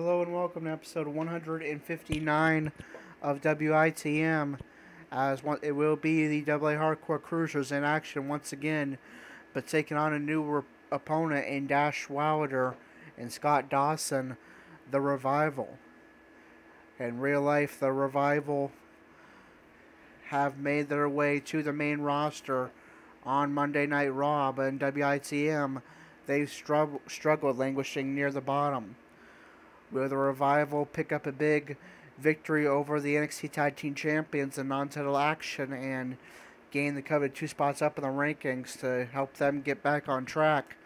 Hello and welcome to episode 159 of WITM, it will be the AA Hardcore Cruisers in action once again, but taking on a new opponent in Dash Wilder and Scott Dawson, the Revival. In real life, the Revival have made their way to the main roster on Monday Night Raw, but in WITM, they've struggled, languishing near the bottom. Will the Revival pick up a big victory over the NXT Tag Team Champions in non-title action and gain the coveted 2 spots up in the rankings to help them get back on track?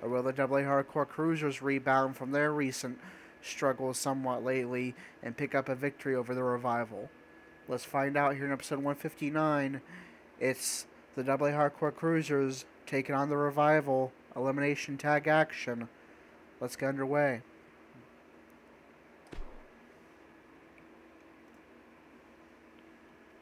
Or will the AA Hardcore Cruisers rebound from their recent struggles somewhat lately and pick up a victory over the Revival? Let's find out here in episode 159. It's the AA Hardcore Cruisers taking on the Revival, elimination tag action. Let's get underway.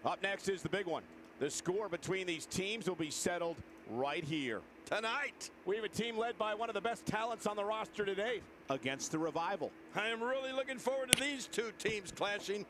Up next is the big one. The score between these teams will be settled right here. Tonight, we have a team led by one of the best talents on the roster to date against the Revival. I am really looking forward to these two teams clashing.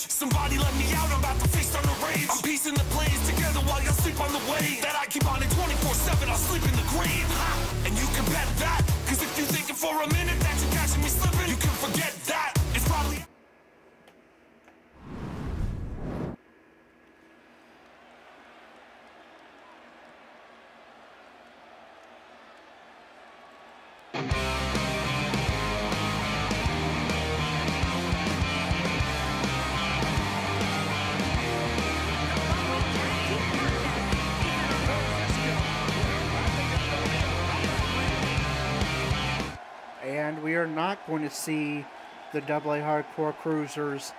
Somebody let me out, I'm about to face on the rage. I'm piecing the plays together while y'all sleep on the way. That I keep on it 24/7, I'll sleep in the grave. Ha! And you can bet that, cause if you're thinking for a minute that you're catching me slipping, you can forget that. It's probably... And we are not going to see the AA Hardcore Cruisers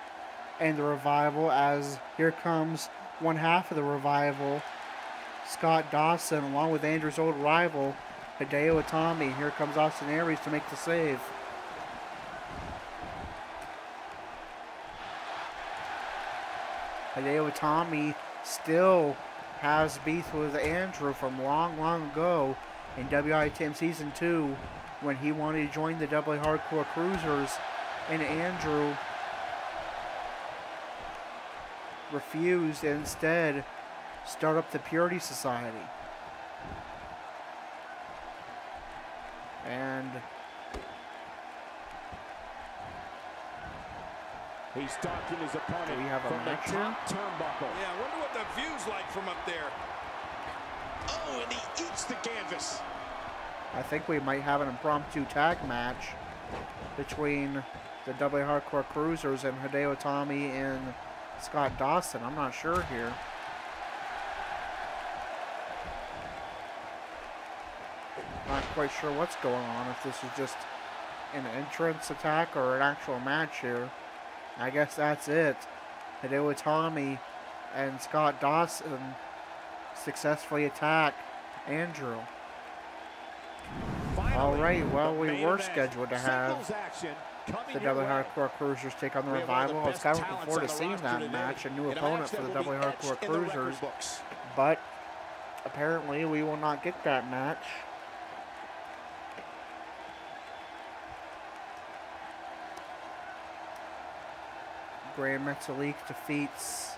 and the Revival, as here comes one half of the Revival, Scott Dawson, along with Andrew's old rival, Hideo Itami. Here comes Austin Aries to make the save. Hideo Itami still has beef with Andrew from long ago in WITM Season 2, when he wanted to join the AA Hardcore Cruisers, and Andrew refused and instead start up the Purity Society. And he's stalking his opponent. we have a match here. Turnbuckle. Yeah, I wonder what the view's like from up there. Oh, and he eats the canvas. I think we might have an impromptu tag match between the AA Hardcore Cruisers and Hideo Itami and Scott Dawson. I'm not sure here. Not quite sure what's going on, if this is just an entrance attack or an actual match here. I guess that's it. Hideo Itami and Scott Dawson successfully attack Andrew. Alright, well, we were scheduled to have the AA Hardcore Cruisers take on the Revival. I was kind of looking forward to seeing that match, a new opponent for the AA Hardcore Cruisers, but apparently we will not get that match. Grand Metalik defeats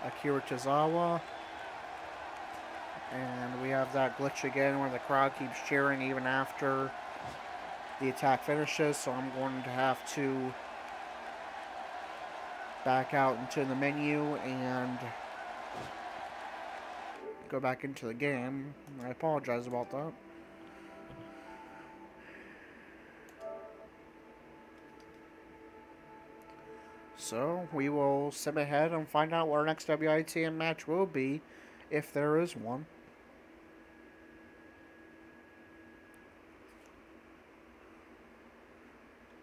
Akira Tozawa. And we have that glitch again where the crowd keeps cheering even after the attack finishes, so I'm going to have to back out into the menu and go back into the game. I apologize about that. So we will skip ahead and find out what our next WITM match will be, if there is one.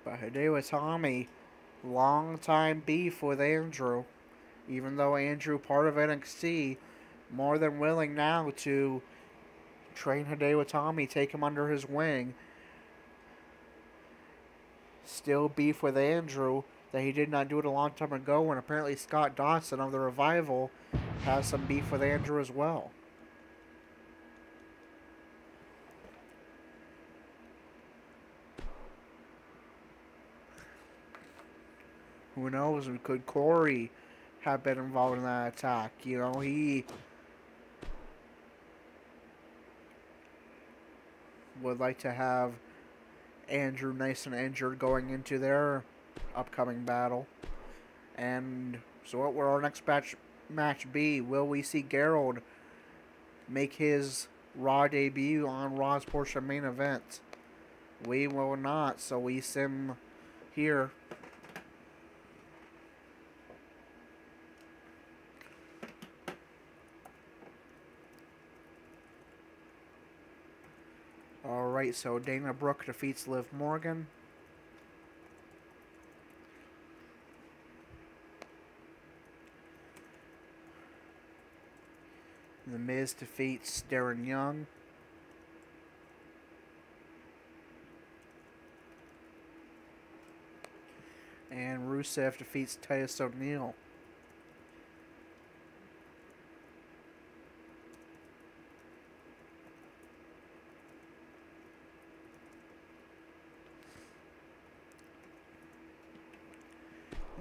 But Hideo Itami, long time beef with Andrew. Even though Andrew, part of NXT, more than willing now to train Hideo Itami, take him under his wing. Still beef with Andrew that he did not do it a long time ago, and apparently Scott Dawson of the Revival has some beef with Andrew as well. Who knows? Could Corey have been involved in that attack? You know, he would like to have Andrew nice and injured going into their upcoming battle. And so what will our next match be? Will we see Gerald make his Raw debut on Raw's portion main event? We will not, so we sim here. Alright, so Dana Brooke defeats Liv Morgan. The Miz defeats Darren Young. And Rusev defeats Titus O'Neil.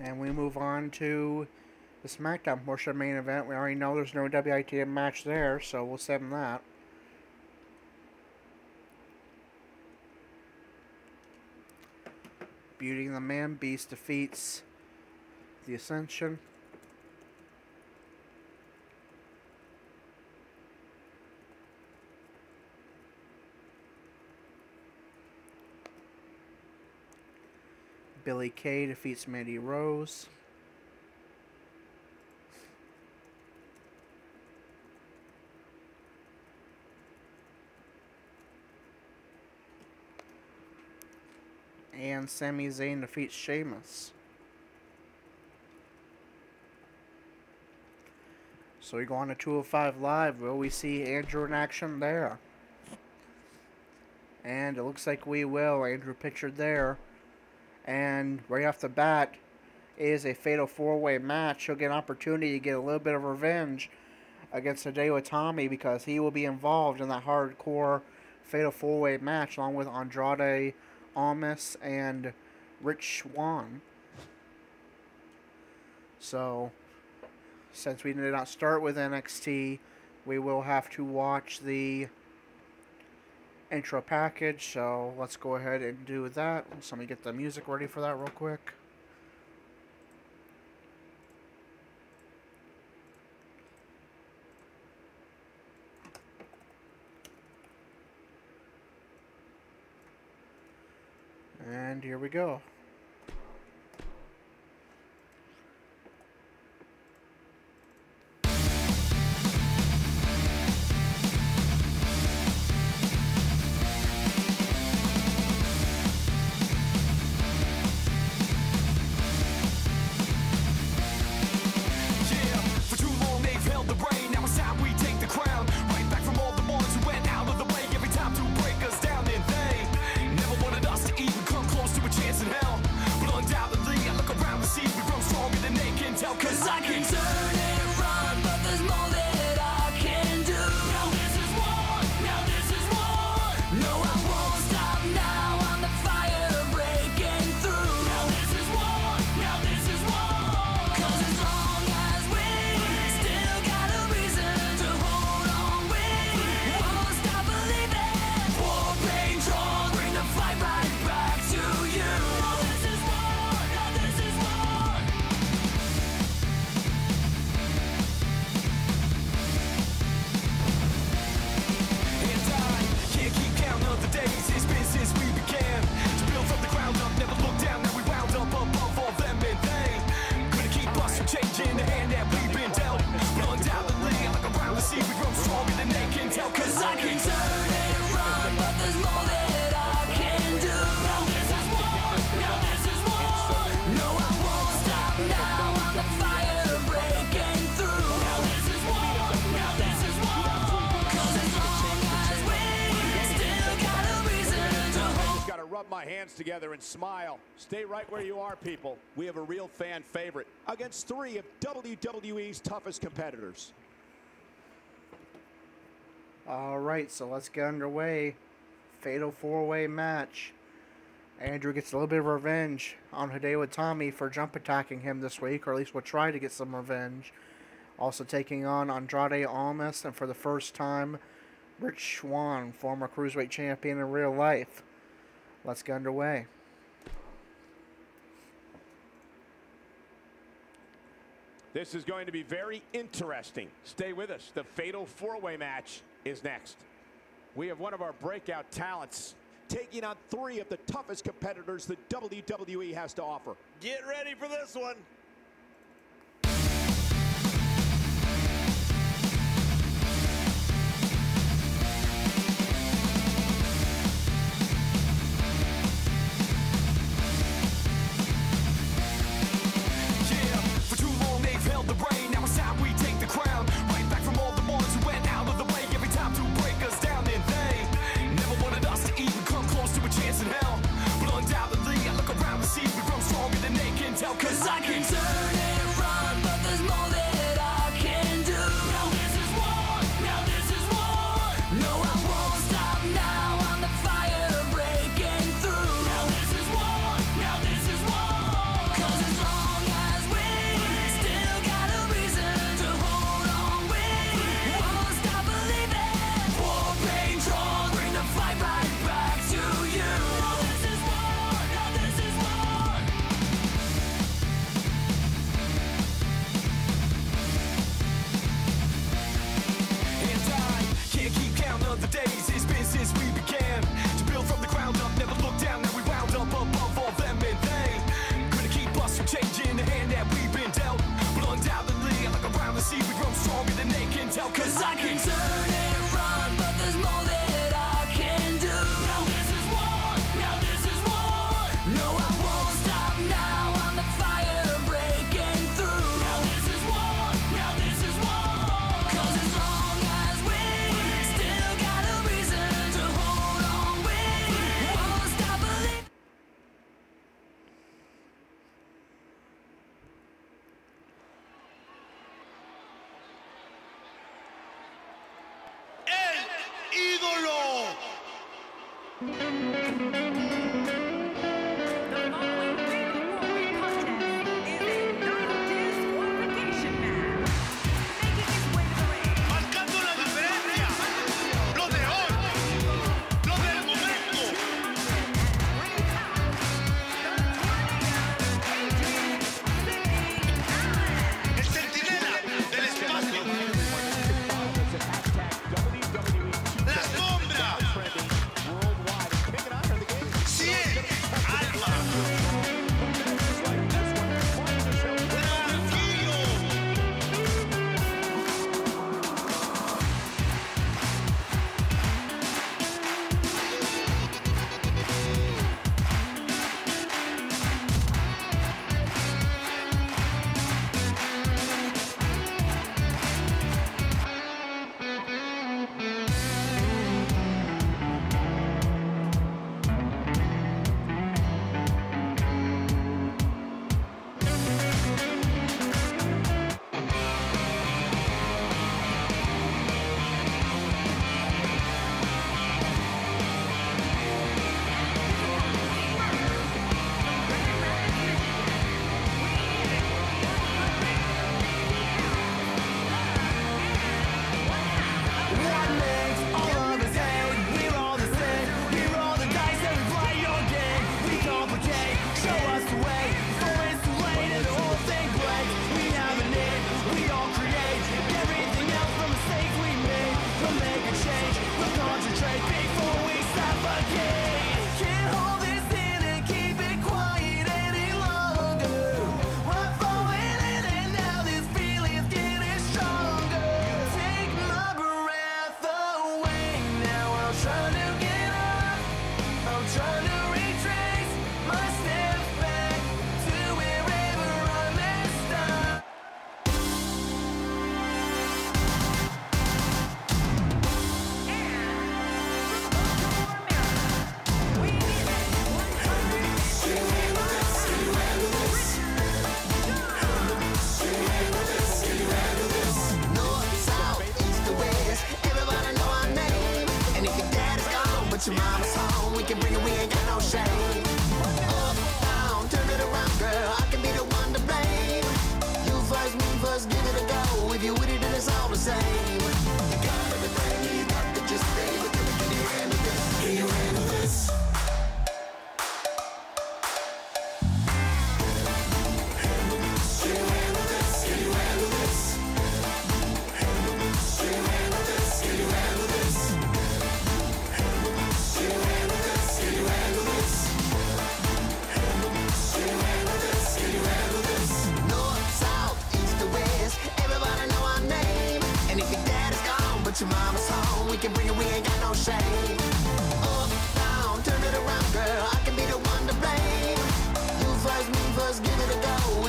And we move on to the SmackDown portion main event. We already know there's no WITM match there, so we'll send that. Beauty and the Man Beast defeats the Ascension. Billie Kay defeats Mandy Rose. And Sami Zayn defeats Sheamus. So we go on to 205 Live. Will we see Andrew in action there? And it looks like we will. Andrew pictured there. And right off the bat is a fatal four-way match. He'll get an opportunity to get a little bit of revenge against Hideo Itami, because he will be involved in that hardcore fatal four-way match along with Andrade, Almas, and Swann. So, since we did not start with NXT, we will have to watch the intro package, so let's go ahead and do that. Let me get the music ready for that real quick. And here we go. In hell. together and smile. Stay right where you are, people. We have a real fan favorite against 3 of WWE's toughest competitors. All right, so let's get underway. Fatal 4-way match. Andrew gets a little bit of revenge on Hideo Itami for jump attacking him this week, or at least will try to get some revenge. Also taking on Andrade, Almas, and for the first time, Swann, former Cruiserweight champion in real life. Let's get underway. This is going to be very interesting. Stay with us. The Fatal 4-way match is next. We have one of our breakout talents taking on 3 of the toughest competitors that WWE has to offer. Get ready for this one. Cause I can tell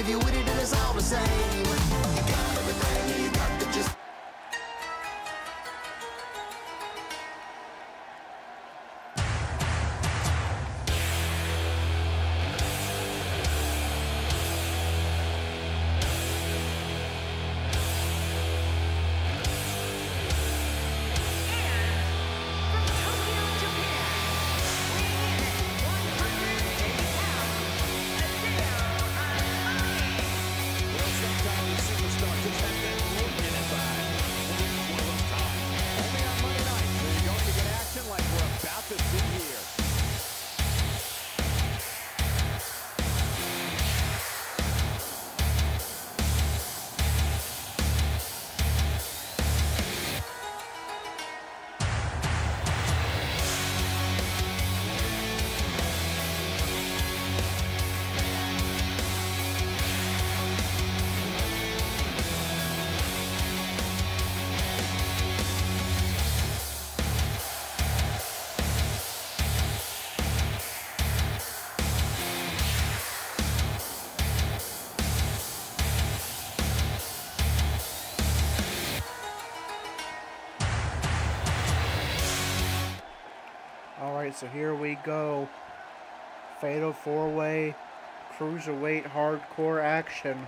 if you're with it, then it's all the same. You got everything, you got the just. Alright, so here we go. Fatal 4-way Cruiserweight hardcore action.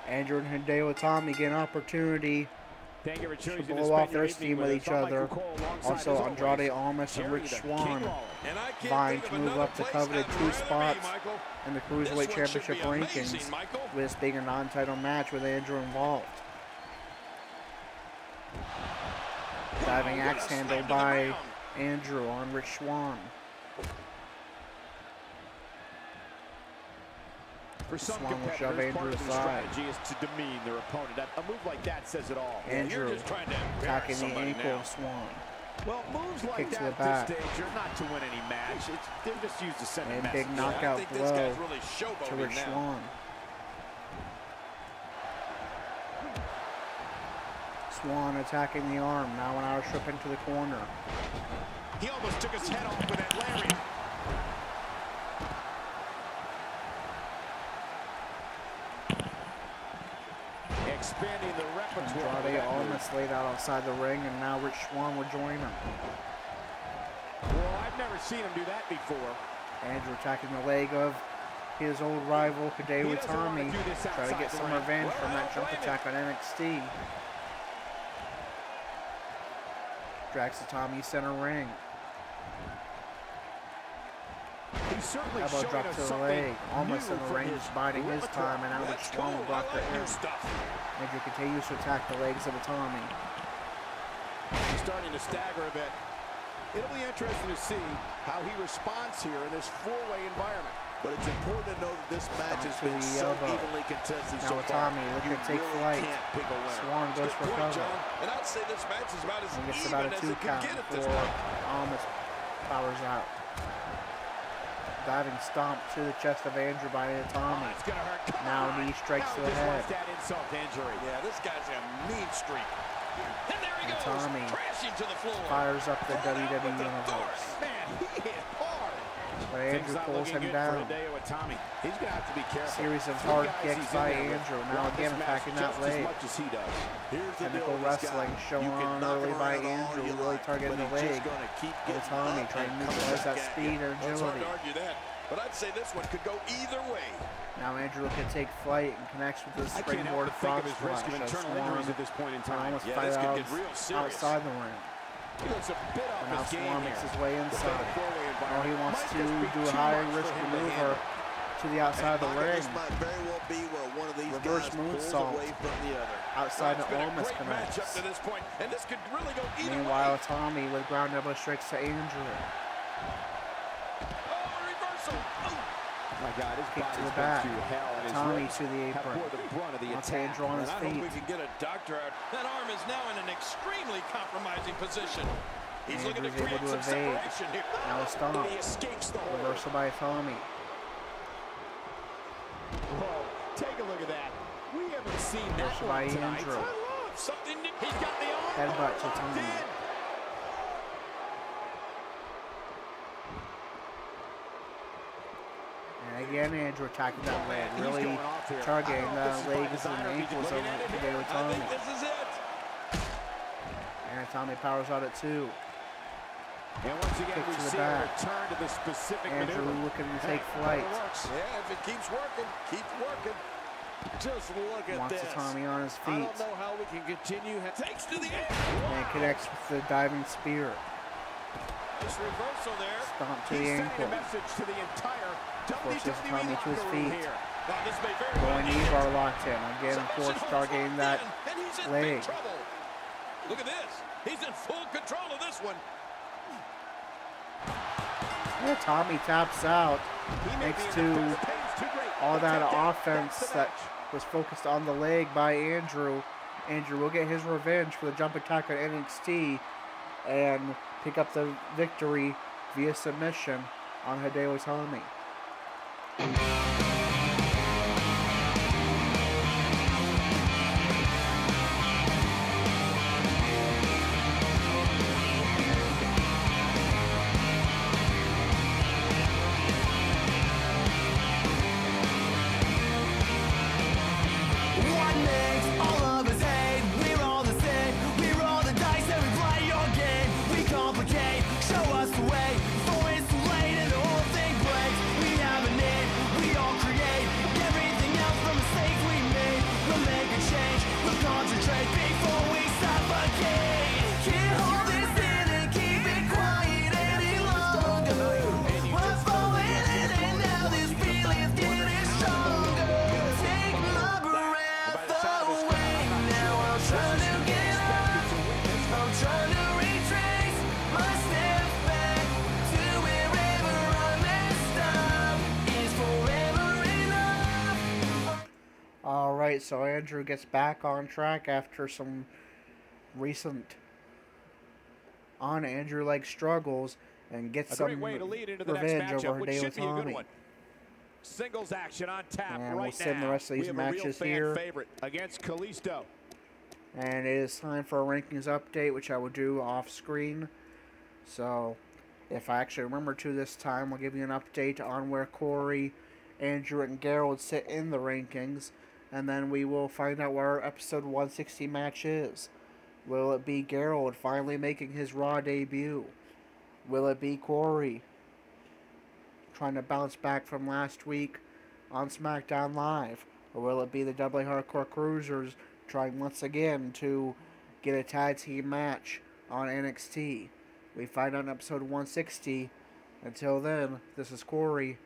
Andrade and Hideo Itami get an opportunity to blow off their steam with each other. Also, Andrade, Almas, and Swann vying to move up to coveted 2 spots in the Cruiserweight Championship rankings, with this being a non-title match with Andrew involved. Diving axe handle by Andrew on Swann. For some Swann will shove Andrew's side. strategy is to demean their opponent. A move like that says it all. Andrew attacking the ankle of Swann. Well, moves like Kick to that the at back. this stage are not to win any match. They're just used to send a And message. big knockout blow to Swann. Swann attacking the arm. Now an Irish whip into the corner. He almost took his head off with that lariat. Expanding the repertoire. Andrade almost laid out outside the ring, and now Swann will join him. Well, I've never seen him do that before. Andrew attacking the leg of his old rival, Hideo Itami. Try to get some revenge from that jump attack on NXT. Drags Itami center ring. Elbow drop to the leg. Almost in the ring, just biding his time, and now Swann will block the air. Andrew continues to attack the legs of Itami. He's starting to stagger a bit. It'll be interesting to see how he responds here in this 4-way environment. But it's important to know that this match has been so evenly contested so far. Now Itami looking to take flight. Swann goes for cover. And I'd say this match is about as And gets even about a as 2 it could count get at this before point. Almas powers out. Diving stomp to the chest of Andrew by Itami. Now knee strikes to the head. Yeah, this guy's a mean streak. And there he goes, Itami crashing to the floor. fires up the WWE Universe. Man, he hit hard. But Andrew pulls him down. He's gonna have to be careful. Series of hard kicks by Andrew. Now again attacking that leg. Chemical wrestling shown on early by Andrew, really targeting the leg. Itami trying to neutralize that speed and Well, it's hard agility. to argue that, but I'd say this one could go either way. Now Andrew can take flight and connects with the springboard frog splash as Swann almost Yeah, fight this could out get real serious. outside the ring. He looks a bit off But now his game Swann here. makes his way inside. Now He wants to do a high risk maneuver to the outside of the ring. This might very well be where one of these Reverse guys pulls moonsault away from the other. outside It's the been a Almas great connects. matchup to this point, and this could really go either Meanwhile, way. Itami with ground elbow strikes to Andrew. Oh, reversal. Oh. My God, his Kick to body's the been back. through hell, and his Itami legs to the have apron. bore the brunt of the Wants attack. Andrew on his I hope we feet. can get a doctor out. That arm is now in an extremely compromising position. He's looking to Andrew's able create to some evade. separation here. Now a stomp. He escapes the hold. Reversal by Itami. Whoa, take a look at that. We haven't seen that Reversal by one tonight. Andrew. I love something new. He's got the arm. Headbutt to locked Itami. in. And again, Andrew attacking that leg, really targeting the legs and ankles of Hideo Itami. This is it. And Itami powers out at 2. And once again, Kick we to the see back. a return to the specific Andrew maneuver. looking to take flight. Yeah, if it keeps working, keep working. Just look at Wants this. Itami on his I feet. don't know how we can continue. Takes to the end. And connects with the diving spear. Nice reversal there. Stomp to He's the sending ankle. a message to the entire Forces WWE Itami to his locker room feet. here. Now, this may very well Going be knee it. bar locked in. Again, of course, targeting that And he's in leg. big trouble. Look at this. He's in full control of this one. Yeah, Tommy taps out. He may Thanks be in the to best. The pain's too great. all The that takedown. offense That's the that match. was focused on the leg by Andrew. Andrew will get his revenge for the jump attack on NXT and pick up the victory via submission on Hideo Itami. What makes all of us hate? We're all the same. We're all the dice that we play your game. We complicate, show us the way. Before it's too late and the whole thing breaks. We have a need, we all create. Everything else from mistakes we made. We'll make a change, we'll concentrate before we suffocate. Can't hold this in and keep it quiet any longer. We're falling in and now this feeling's getting stronger. Take my breath away. Now I'm trying to get up. I'm trying to retrace my steps back to wherever I messed up. Is forever enough? Alright, so Andrew gets back on track after some recent on-Andrew-like struggles and gets A some great way to lead into the next revenge matchup, over which Hideo should be a good Itami. one. Singles action on tap And we'll right send now. the rest of these We have a real matches fan here. favorite against Kalisto. And it is time for a rankings update, which I will do off screen. So, if I actually remember to this time, I'll give you an update on where Corey, Andrew, and Gerald sit in the rankings. And then we will find out where our episode 160 match is. Will it be Gerald finally making his Raw debut? Will it be Corey trying to bounce back from last week on SmackDown Live? Or will it be the Double Hardcore Cruisers trying once again to get a tag team match on NXT? We find out in episode 160. Until then, this is Corey